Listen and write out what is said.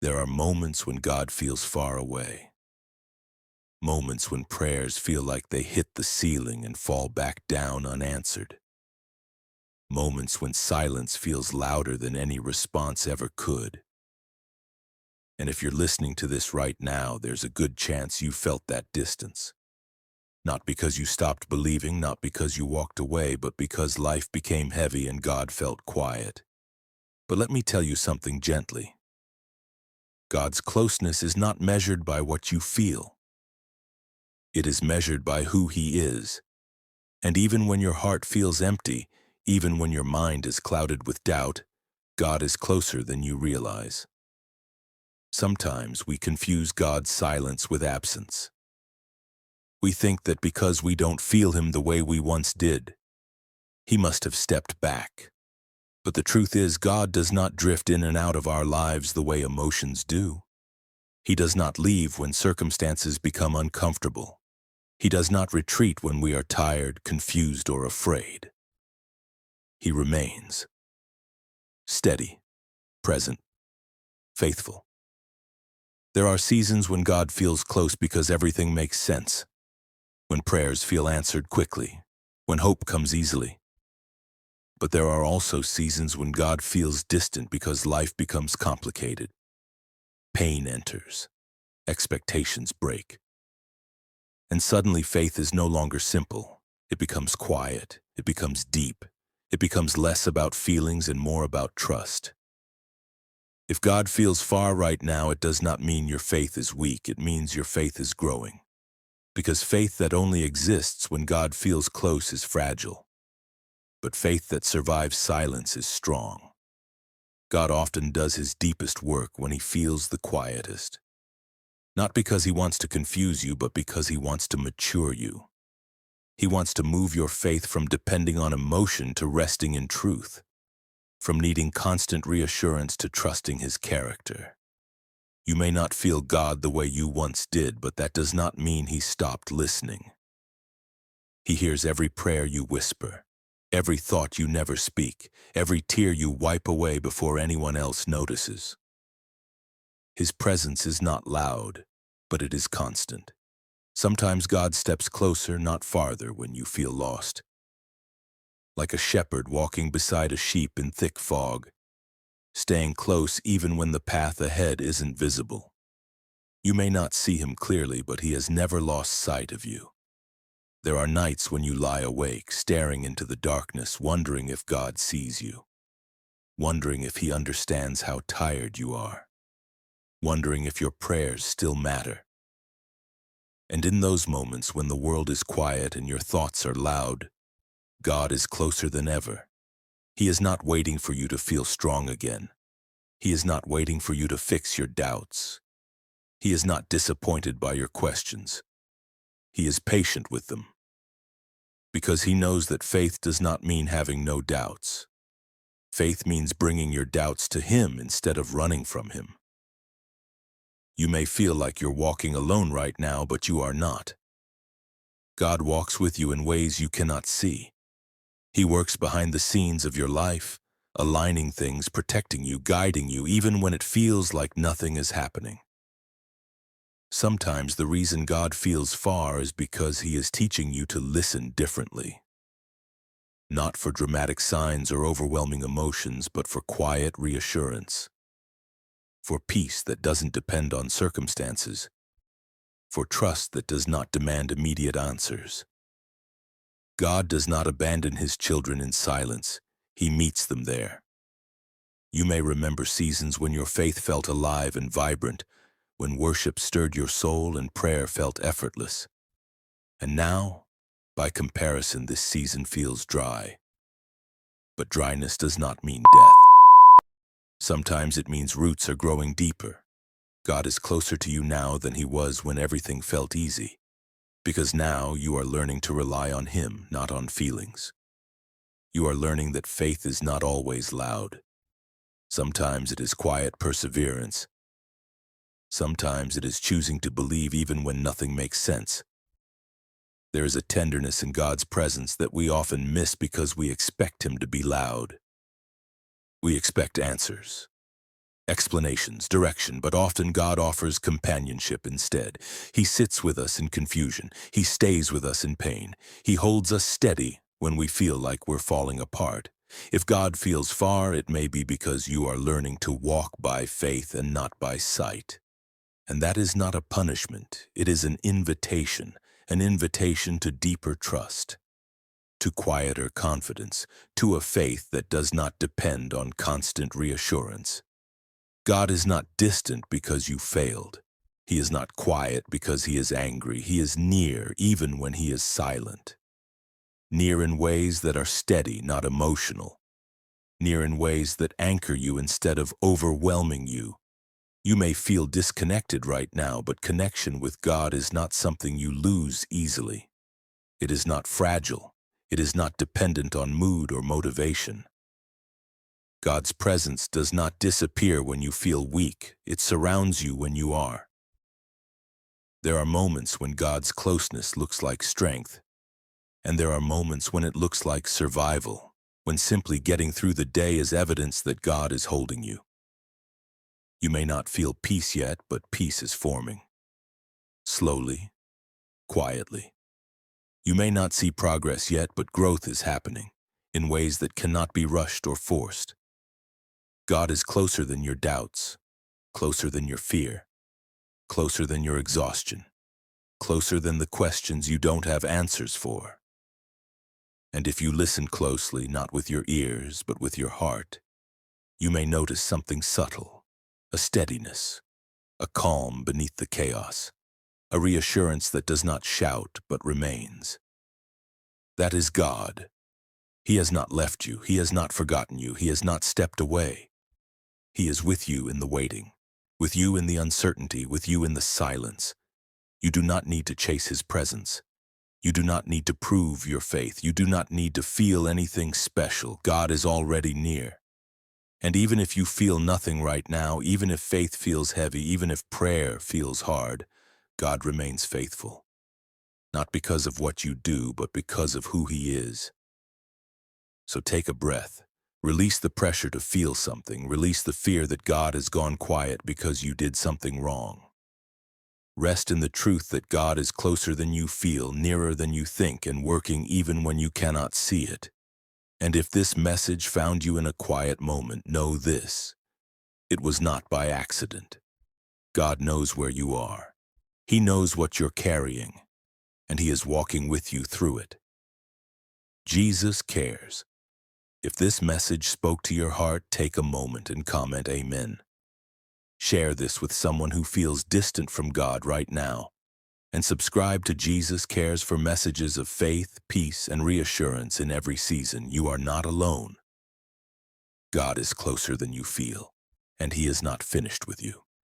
There are moments when God feels far away. Moments when prayers feel like they hit the ceiling and fall back down unanswered. Moments when silence feels louder than any response ever could. And if you're listening to this right now, there's a good chance you felt that distance. Not because you stopped believing, not because you walked away, but because life became heavy and God felt quiet. But let me tell you something gently. God's closeness is not measured by what you feel. It is measured by who He is. And even when your heart feels empty, even when your mind is clouded with doubt, God is closer than you realize. Sometimes we confuse God's silence with absence. We think that because we don't feel Him the way we once did, He must have stepped back. But the truth is, God does not drift in and out of our lives the way emotions do. He does not leave when circumstances become uncomfortable. He does not retreat when we are tired, confused, or afraid. He remains steady, present, faithful. There are seasons when God feels close because everything makes sense, when prayers feel answered quickly, when hope comes easily. But there are also seasons when God feels distant because life becomes complicated. Pain enters, expectations break, and suddenly faith is no longer simple. It becomes quiet, it becomes deep, it becomes less about feelings and more about trust. If God feels far right now, it does not mean your faith is weak, it means your faith is growing. Because faith that only exists when God feels close is fragile. But faith that survives silence is strong. God often does His deepest work when He feels the quietest. Not because He wants to confuse you, but because He wants to mature you. He wants to move your faith from depending on emotion to resting in truth, from needing constant reassurance to trusting His character. You may not feel God the way you once did, but that does not mean He stopped listening. He hears every prayer you whisper, every thought you never speak, every tear you wipe away before anyone else notices. His presence is not loud, but it is constant. Sometimes God steps closer, not farther, when you feel lost. Like a shepherd walking beside a sheep in thick fog, staying close even when the path ahead isn't visible. You may not see Him clearly, but He has never lost sight of you. There are nights when you lie awake, staring into the darkness, wondering if God sees you, wondering if He understands how tired you are, wondering if your prayers still matter. And in those moments when the world is quiet and your thoughts are loud, God is closer than ever. He is not waiting for you to feel strong again. He is not waiting for you to fix your doubts. He is not disappointed by your questions. He is patient with them. Because He knows that faith does not mean having no doubts. Faith means bringing your doubts to Him instead of running from Him. You may feel like you're walking alone right now, but you are not. God walks with you in ways you cannot see. He works behind the scenes of your life, aligning things, protecting you, guiding you, even when it feels like nothing is happening. Sometimes the reason God feels far is because He is teaching you to listen differently. Not for dramatic signs or overwhelming emotions, but for quiet reassurance. For peace that doesn't depend on circumstances. For trust that does not demand immediate answers. God does not abandon His children in silence. He meets them there. You may remember seasons when your faith felt alive and vibrant, when worship stirred your soul and prayer felt effortless. And now, by comparison, this season feels dry. But dryness does not mean death. Sometimes it means roots are growing deeper. God is closer to you now than He was when everything felt easy, because now you are learning to rely on Him, not on feelings. You are learning that faith is not always loud. Sometimes it is quiet perseverance. Sometimes it is choosing to believe even when nothing makes sense. There is a tenderness in God's presence that we often miss because we expect Him to be loud. We expect answers. explanations, direction, but often God offers companionship instead. He sits with us in confusion. He stays with us in pain. He holds us steady when we feel like we're falling apart. If God feels far, it may be because you are learning to walk by faith and not by sight. And that is not a punishment. It is an invitation to deeper trust, to quieter confidence, to a faith that does not depend on constant reassurance. God is not distant because you failed. He is not quiet because he is angry. He is near even when he is silent. Near in ways that are steady, not emotional. Near in ways that anchor you instead of overwhelming you. You may feel disconnected right now, but connection with God is not something you lose easily. It is not fragile. It is not dependent on mood or motivation. God's presence does not disappear when you feel weak. It surrounds you when you are. There are moments when God's closeness looks like strength, and there are moments when it looks like survival, when simply getting through the day is evidence that God is holding you. You may not feel peace yet, but peace is forming. Slowly, quietly. You may not see progress yet, but growth is happening in ways that cannot be rushed or forced. God is closer than your doubts, closer than your fear, closer than your exhaustion, closer than the questions you don't have answers for. And if you listen closely, not with your ears, but with your heart, you may notice something subtle, a steadiness, a calm beneath the chaos, a reassurance that does not shout but remains. That is God. He has not left you. He has not forgotten you. He has not stepped away. He is with you in the waiting, with you in the uncertainty, with you in the silence. You do not need to chase his presence. You do not need to prove your faith. You do not need to feel anything special. God is already near. And even if you feel nothing right now, even if faith feels heavy, even if prayer feels hard, God remains faithful. Not because of what you do, but because of who he is. So take a breath. Release the pressure to feel something. Release the fear that God has gone quiet because you did something wrong. Rest in the truth that God is closer than you feel, nearer than you think, and working even when you cannot see it. And if this message found you in a quiet moment, know this: it was not by accident. God knows where you are. He knows what you're carrying, and he is walking with you through it. Jesus cares. If this message spoke to your heart, take a moment and comment Amen. Share this with someone who feels distant from God right now, and subscribe to Jesus Cares for messages of faith, peace, and reassurance in every season. You are not alone. God is closer than you feel, and he is not finished with you.